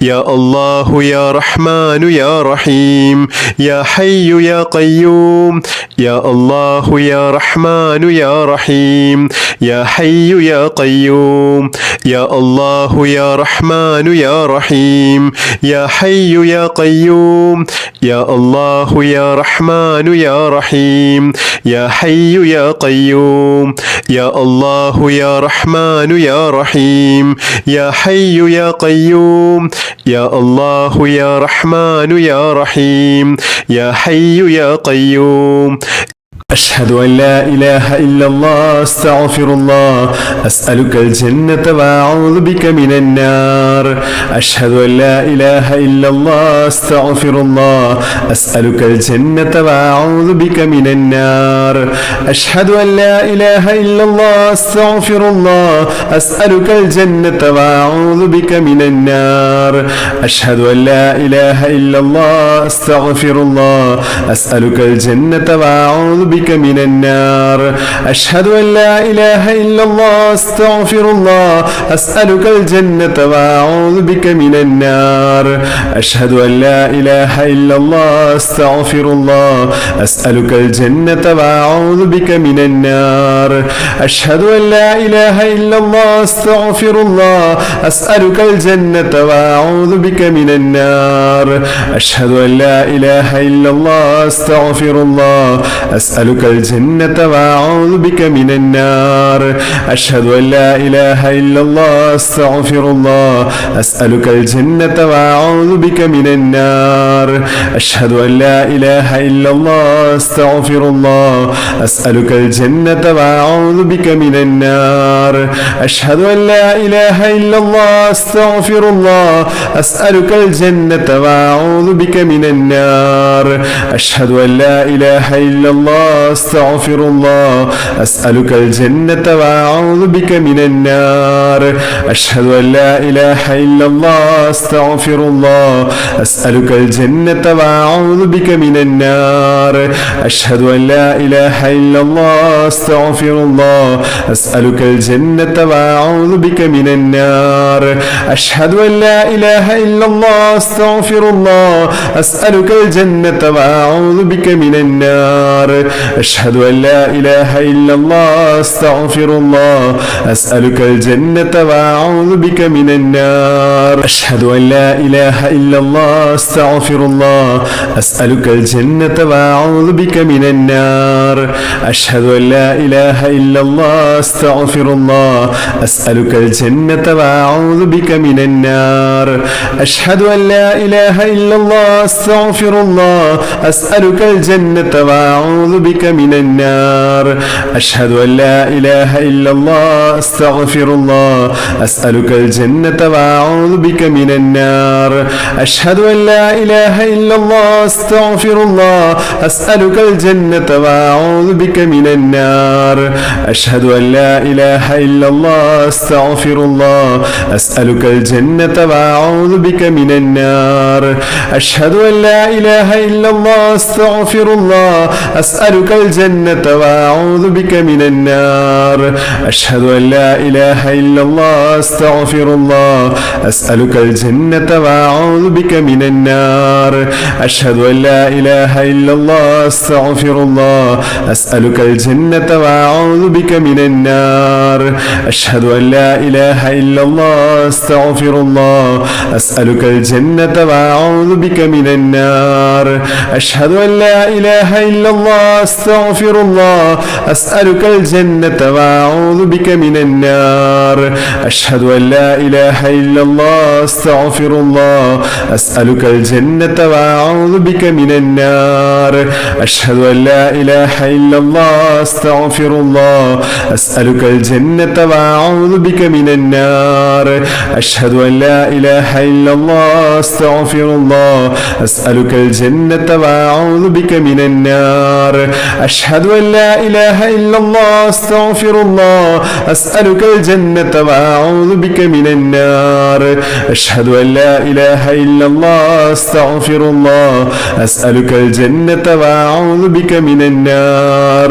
يا الله يا رحمن يا رحيم يا حي يا قيوم يا الله يا رحمن يا رحيم يا حي يا قيوم يا الله يا رحمن يا رحيم يا حي يا قيوم يا الله يا رحمن يا رحيم يا حي يا قيوم يا الله يا رحمن يا رحيم يا حي يا قيوم يا الله يا رحمن يا رحيم يا حي يا قيوم أشهد أن لا إله إلا الله أستغفر الله أسألك الجنة وأعوذ بك من النار أشهد أن لا إله إلا الله أستغفر الله أسألك الجنة وأعوذ بك من النار أشهد أن لا إله إلا الله أستغفر الله أسألك الجنة وأعوذ بك من النار أشهد أن لا إله إلا الله أستغفر الله أسألك الجنة وأعوذ بك من النار أشهد أن لا إله إلا الله أستغفر الله أسألك الجنة وأعوذ بك من النار أشهد أن لا إله إلا الله أستغفر الله أسألك الجنة وأعوذ بك من النار أشهد أن لا إله إلا الله أستغفر الله أسألك الجنة وأعوذ بك من النار أشهد أن لا إله إلا الله أستغفر الله أسألك الجنة وأعوذ بك من النار أشهد أن لا إله إلا الله أستغفر الله أسألك الجنة وأعوذ بك من النار أشهد أن لا إله إلا الله أستغفر الله أسألك الجنة وأعوذ بك من النار أشهد أن لا إله إلا الله أستغفر الله أسألك الجنة وأعوذ بك من النار أشهد أن لا إله إلا الله أستغفر الله أسألك الجنة وأعوذ بك من النار أشهد أن لا إله إلا الله أستغفر الله أسألك الجنة وأعوذ بك من النار أشهد أن لا إله إلا الله أستغفر الله أسألك الجنة وأعوذ بك من النار أشهد أن لا إله إلا الله أستغفر الله أسألك الجنة وأعوذ بك من النار أشهد أن لا إله إلا الله أستغفر الله أسألك الجنة وأعوذ بك من النار أشهد أن لا إله إلا الله أستغفر الله أسألك الجنة وأعوذ بك من النار أشهد أن لا إله إلا الله أستغفر الله أسألك الجنة وأعوذ بك من النار أشهد أن لا إله إلا الله أستغفر الله أسألك الجنة وأعوذ بك من النار أشهد أن لا إله إلا الله أستغفر الله أسألك الجنة وأعوذ بك من النار أشهد أن لا إله إلا الله أستغفر الله أسألك الجنة وأعوذ بك من النار أشهد أن لا إله إلا الله أستغفر الله أسألك الجنة وأعوذ بك من النار أشهد أن لا إله إلا الله أستغفر الله أسألك الجنة وأعوذ بك من النار أشهد أن لا إله إلا الله أستغفر الله أسألك الجنة وأعوذ بك من النار أشهد أن لا إله إلا الله أستغفر الله أسألك الجنة وأعوذ بك من النار أشهد أن لا إله إلا الله أستغفر الله أسألك الجنة وأعوذ بك من النار أشهد أن لا إله إلا الله أستغفر الله أسألك الجنة وأعوذ بك من النار أشهد أن لا إله إلا الله أستغفر الله أسألك الجنة وأعوذ بك من النار أشهد أن لا إله إلا الله أستغفر الله أسألك الجنة وأعوذ بك من النار أشهد أن لا إله إلا الله أستغفر الله أسألك الجنة وأعوذ بك من النار أشهد أن لا إله إلا الله أستغفر الله أسألك الجنة وأعوذ بك من النار أشهد أن لا إله إلا الله أستغفر الله أسألك الجنة وأعوذ بك من النار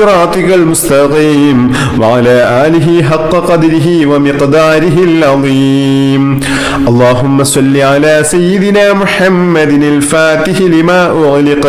صراطك المستقيم وعلى آله حق قدره ومقداره العظيم. اللهم صل على سيدنا محمد الفاتح لما أغلق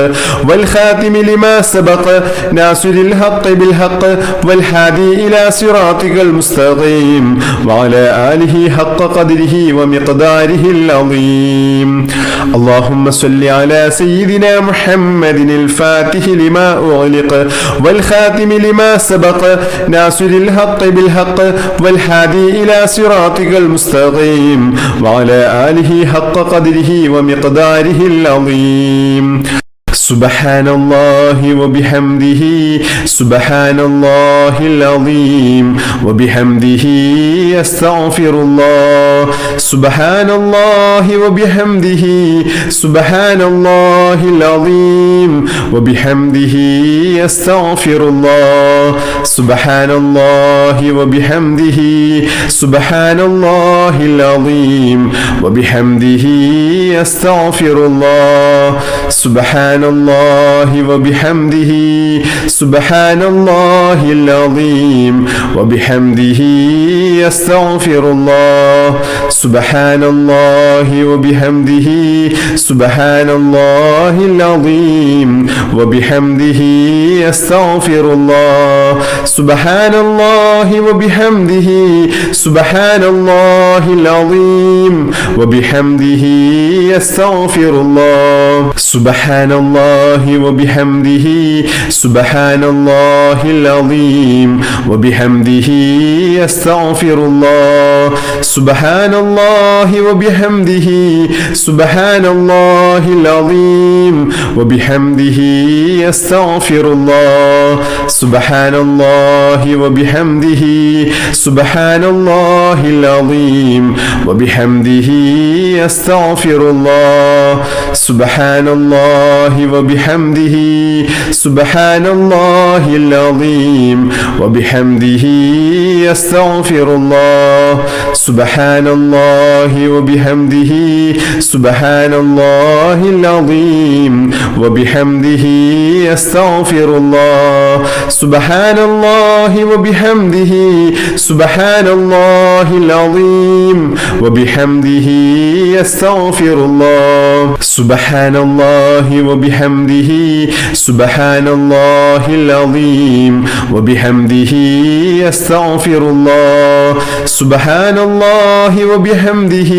والخاتم لما سبق ناصر الحق بالحق والهادي إلى صراطك المستقيم وعلى آله حق قدره ومقداره العظيم. اللهم صل على سيدنا محمد الفاتح لما أغلق والخاتم لما سبق ناصر الحق بالحق والهادي إلى صراطك المستقيم وعلى آله حق قدره ومقداره العظيم. سبحان الله وبحمده سبحان الله العظيم وبحمده أستغفر الله. سبحان الله وبحمده سبحان الله العظيم وبحمده أستغفر الله. سبحان الله وبحمده سبحان الله العظيم وبحمده أستغفر الله. سبحان الله وبحمده سبحان الله العظيم وبحمده أستغفر الله. سبحان الله وبحمده سبحان الله العظيم وبحمده أستغفر الله. سبحان الله وبحمده سبحان الله العظيم وبحمده أستغفر الله. سبحان الله وبحمده سبحان الله العظيم وبحمده أستغفر الله. سبحان الله وبحمده سبحان الله العظيم وبحمده أستغفر الله. سبحان الله وبحمده سبحان الله العظيم وبحمده أستغفر الله. سبحان الله وبحمده سبحان الله العظيم وبحمده أستغفر الله. سبحان الله وبحمده سبحان الله العظيم وبحمده أستغفر الله. سبحان الله وبحمده سبحان الله العظيم وبحمده أستغفر الله. سبحان الله وبحمده سبحان الله العظيم وبحمده أستغفر الله. سبحان الله وبحمده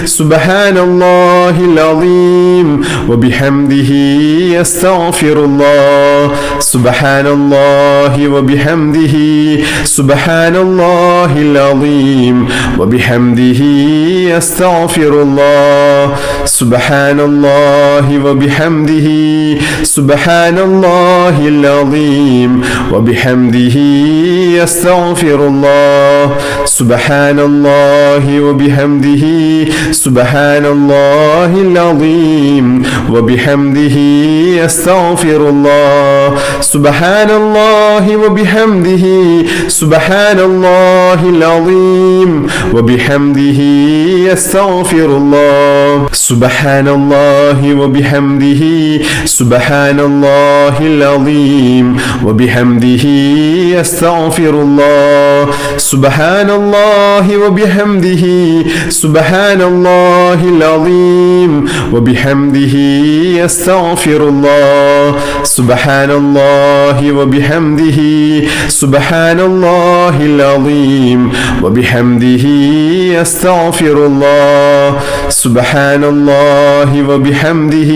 سبحان الله العظيم وبحمده أستغفر الله. سبحان الله وبحمده سبحان الله العظيم وبحمده أستغفر الله. سبحان الله وبحمده سبحان الله العظيم وبحمده أستغفر الله. سبحان الله وبحمده سبحان الله العظيم وبحمده أستغفر الله. سبحان الله وبحمده سبحان الله العظيم وبحمده أستغفر الله. سبحان الله وبحمده سبحان الله العظيم وبحمده أستغفر الله. سبحان الله وبحمده سبحان الله العظيم وبحمده أستغفر الله. سبحان الله وبحمده سبحان الله العظيم وبحمده أستغفر الله. سبحان الله وبحمده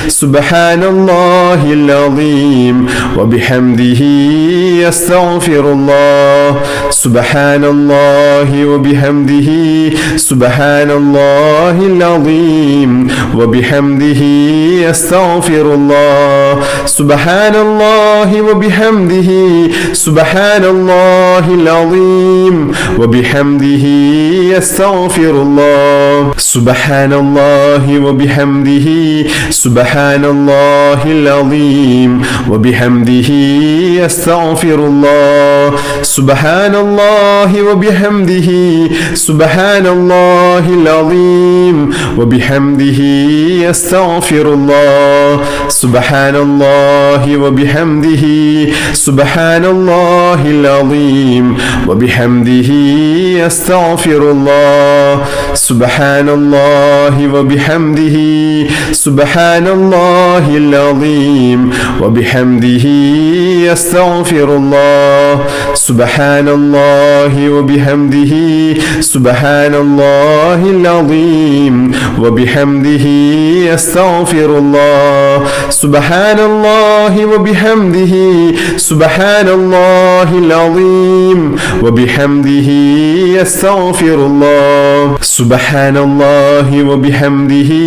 سبحان الله العظيم وبحمده أستغفر الله. سبحان الله وبحمده سبحان الله العظيم وبحمده أستغفر الله. سبحان الله وبحمده سبحان الله العظيم وبحمده أستغفر الله. سبحان الله وبحمده سبحان الله العظيم وبحمده أستغفر الله. സുബ്ഹാനല്ലാഹി വബിഹംദിഹി സുബ്ഹാനല്ലാഹിൽ അസീം വബിഹംദിഹി അസ്തഗ്ഫിറുല്ലാഹ് സുബ്ഹാനല്ലാഹി വബിഹംദിഹി സുബ്ഹാനല്ലാഹിൽ അസീം വബിഹംദിഹി അസ്തഗ്ഫിറുല്ലാഹ് സുബ്ഹാനല്ലാഹി വബിഹംദിഹി സുബ്ഹാനല്ലാഹിൽ അസീം വബിഹംദിഹി അസ്തഗ്ഫിറുല്ലാഹ് സുബ്ഹാനല്ലാഹി വബിഹംദിഹി സുബ്ഹാനല്ലാഹിൽ അസീം വബിഹംദിഹി അസ്തഗ്ഫിറുല്ലാഹ് സുബ്ഹാനല്ലാഹി വബിഹംദിഹി സുബ്ഹാനല്ലാഹിൽ അസീം വബിഹംദിഹി അസ്തഗ്ഫിറുല്ലാഹ് സുബ്ഹാനല്ലാഹി വബിഹംദിഹി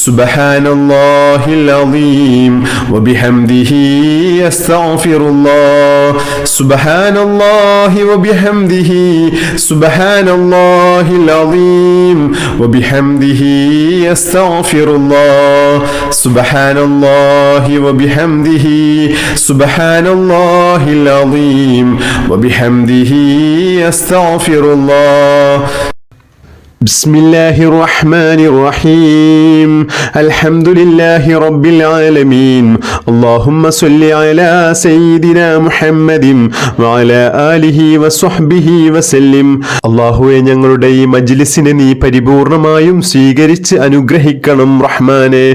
സുബ്ഹാനല്ലാഹിൽ അസീം വബിഹംദിഹി അസ്തഗ്ഫിറുല്ലാഹ് സുബ്ഹാനല്ലാഹി വബിഹംദിഹി സുബ്ഹാനല്ലാഹിൽ അസീം വബിഹംദിഹി അസ്തഗ്ഫിറുല്ലാഹ് സുബ്ഹാനല്ലാഹി വബിഹംദിഹി സുബ്ഹാനല്ലാഹിൽ അസീം വബിഹംദിഹി അസ്തഗ്ഫിറുല്ലാഹ് بسم الله الرحمن الرحيم الحمد لله رب العالمين اللهم صل على سيدنا محمد وعلى آله وصحبه وسلم അല്ലാഹുവേ ഞങ്ങളുടെ ഈ മജ്ലിസിനെ നീ പരിപൂർണമായും സ്വീകരിച്ച് അനുഗ്രഹിക്കണം റഹ്മാനെ.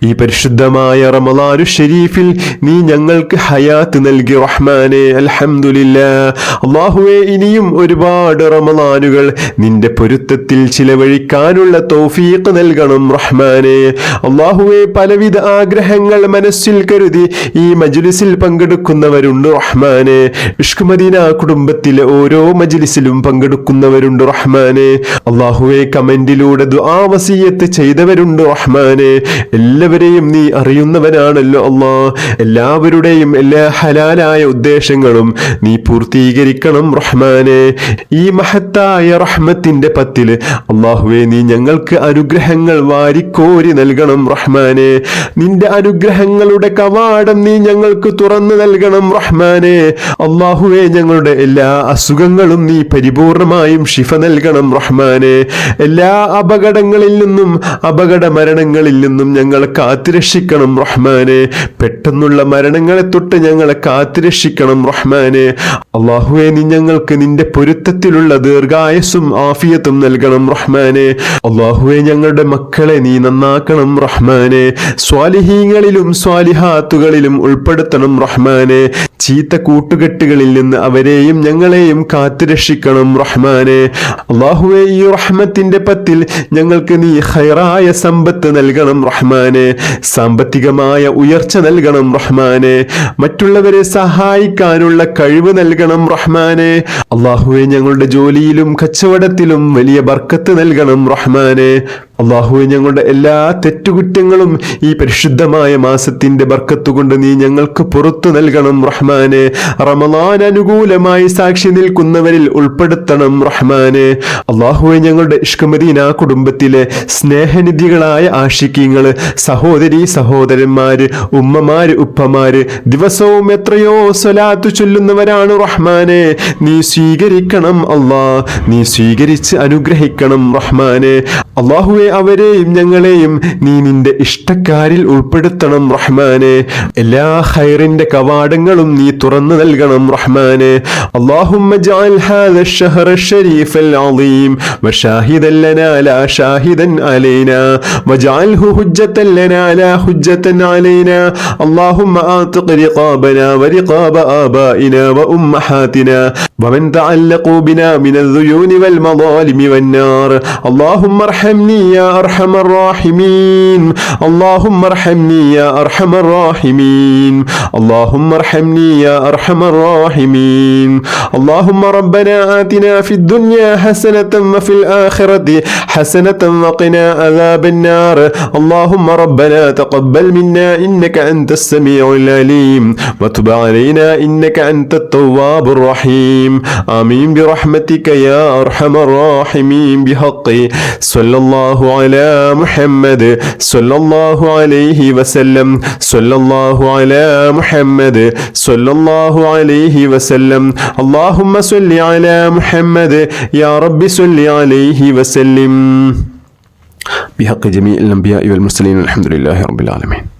ഈ പരിശുദ്ധമായ റമളാനു ഷരീഫിൽ നീ ഞങ്ങൾക്ക് ഹയാത്ത് നൽകി റഹ്മാനെ. അൽഹംദുലില്ലാഹ്. അല്ലാഹുവേ ഇനിയും ഒരുപാട് റമളാനുകൾ നിന്റെ പൊരുത്തത്തിൽ ചിലവഴിക്കാനുള്ള തൗഫീഖ് നൽകണം റഹ്മാനെ. അല്ലാഹുവേ പലവിധ ആഗ്രഹങ്ങൾ മനസ്സിൽ കരുതി ഈ മജ്ലിസിൽ പങ്കെടുക്കുന്നവരുണ്ട് റഹ്മാനെ. ഇഷ്ക് മദീന കുടുംബത്തിലെ ഓരോ മജ്ലിസിലും പങ്കെടുക്കുന്നവരുണ്ട് റഹ്മാനെ. അല്ലാഹുവേ കമന്റിലൂടെ ദുആ വസിയത്ത് ചെയ്തവരുണ്ട് റഹ്മാനെ. എല്ലാവരെയും നീ അറിയുന്നവനാണല്ലോ അല്ലാഹ്. എല്ലാവരുടെയും എല്ലാ ഹലാലായ ഉദ്ദേശങ്ങളും നീ പൂർത്തീകരിക്കണം റഹ്മാനെ. ഈ മഹത്തായ റഹ്മത്തിന്റെ പത്തിൽ അല്ലാഹുവേ നീ ഞങ്ങൾക്ക് അനുഗ്രഹങ്ങൾ വാരിക്കോരി നൽകണം റഹ്മാനെ. നിന്റെ അനുഗ്രഹങ്ങളുടെ കവാടം നീ ഞങ്ങൾക്ക് തുറന്നു നൽകണം റഹ്മാനെ. അല്ലാഹുവേ ഞങ്ങളുടെ എല്ലാ അസുഖങ്ങളും നീ പരിപൂർണമായും ശിഫ നൽകണം റഹ്മാനെ. എല്ലാ അപകടങ്ങളിൽ നിന്നും അപകട മരണങ്ങളിൽ നിന്നും ഞങ്ങളെ കാത്തുരക്ഷിക്കണം റഹ്മാനെ. പെട്ടെന്നുള്ള മരണങ്ങളെ തൊട്ട് ഞങ്ങളെ കാത്തുരക്ഷിക്കണം റഹ്മാനെ. അല്ലാഹുവേ നീ ഞങ്ങൾക്ക് നിന്റെ പൊരുത്തത്തിലുള്ള ദീർഘായുസ്സും ആഫിയത്തും നൽകണം റഹ്മാനെ. അല്ലാഹുവേ ഞങ്ങളുടെ മക്കളെ നീ നന്നാക്കണം റഹ്മാനെ. സ്വാലിഹീങ്ങളിലും സ്വാലിഹാത്തുകളിലും ഉൾപ്പെടുത്തണം റഹ്മാനെ. ചീത്ത കൂട്ടുകെട്ടുകളിൽ നിന്ന് അവരെയും ഞങ്ങളെയും കാത്തുരക്ഷിക്കണം റഹ്മാനെ. അല്ലാഹുവേ ഈ റഹ്മത്തിന്റെ പത്തിൽ ഞങ്ങൾക്ക് നീ ഖൈറായ സമ്പത്ത് നൽകണം റഹ്മാനെ. സാമ്പത്തികമായ ഉയർച്ച നൽകണം റഹ്മാനെ. മറ്റുള്ളവരെ സഹായിക്കാനുള്ള കഴിവ് നൽകണം റഹ്മാനെ. അല്ലാഹുവേ ഞങ്ങളുടെ ജോലിയിലും കച്ചവടത്തിലും വലിയ ബർക്കത്ത് നൽകണം റഹ്മാനെ. അല്ലാഹുവേ ഞങ്ങളുടെ എല്ലാ തെറ്റുകുറ്റങ്ങളും ഈ പരിശുദ്ധമായ മാസത്തിന്റെ ബർക്കത്ത് കൊണ്ട് നീ ഞങ്ങൾക്ക് പുറത്തു നൽകണം റഹ്മാനെ. റമളാൻ അനുകൂലമായി സാക്ഷി നിൽക്കുന്നവരിൽ ഉൾപ്പെടുത്തണം റഹ്മാനെ. അല്ലാഹുവേ ഞങ്ങളുടെ ഇഷ്ക് മദീന കുടുംബത്തിലെ സ്നേഹനിധികളായ ആശിക്കീങ്ങള്, സഹോദരി സഹോദരന്മാര്, ഉമ്മമാര്, ഉപ്പമാര് ദിവസവും എത്രയോ സ്വലാത്ത് ചൊല്ലുന്നവരാണ് റഹ്മാനെ. നീ സ്വീകരിക്കണം അല്ലാ. നീ സ്വീകരിച്ച് അനുഗ്രഹിക്കണം റഹ്മാനെ. അല്ലാഹുവേ അവരെയും ഞങ്ങളെയും നീ നിന്റെ ഇഷ്ടക്കാരിൽ ഉൾപ്പെടുത്തണം റഹ്മാനെ. എല്ലാ ഖൈറിന്റെ കവാടങ്ങളും നീ തുറന്നു നൽകണം റഹ്മാനെ. اللهم اجعل هذا الشهر الشريف العظيم وشاهدا لنا لا شاهدا علينا واجعله حجة لنا لا حجة علينا. اللهم اعتق رقابنا ورقاب آبائنا وأمهاتنا ومن تعلقوا بنا من الذيون والمظالم والنار. اللهم ارحمني يا أرحم الراحمين. اللهم ارحمني يا أرحم الراحمين. اللهم ارحمني يا أرحم الراحمين. اللهم ربنا آتنا في الدنيا حسنة وفي الآخرة حسنة وقنا عذاب النار. اللهم ربنا تقبل منا إنك أنت السميع العليم وتب علينا إنك أنت التواب الرحيم. آمين برحمتك يا أرحم الراحمين بحق صلى الله على محمد صلى الله عليه وسلم صلى الله على محمد صلى الله عليه وسلم اللهم صل على محمد يا رب صل عليه وسلم بحق جميع الأنبياء والمرسلين الحمد لله رب العالمين.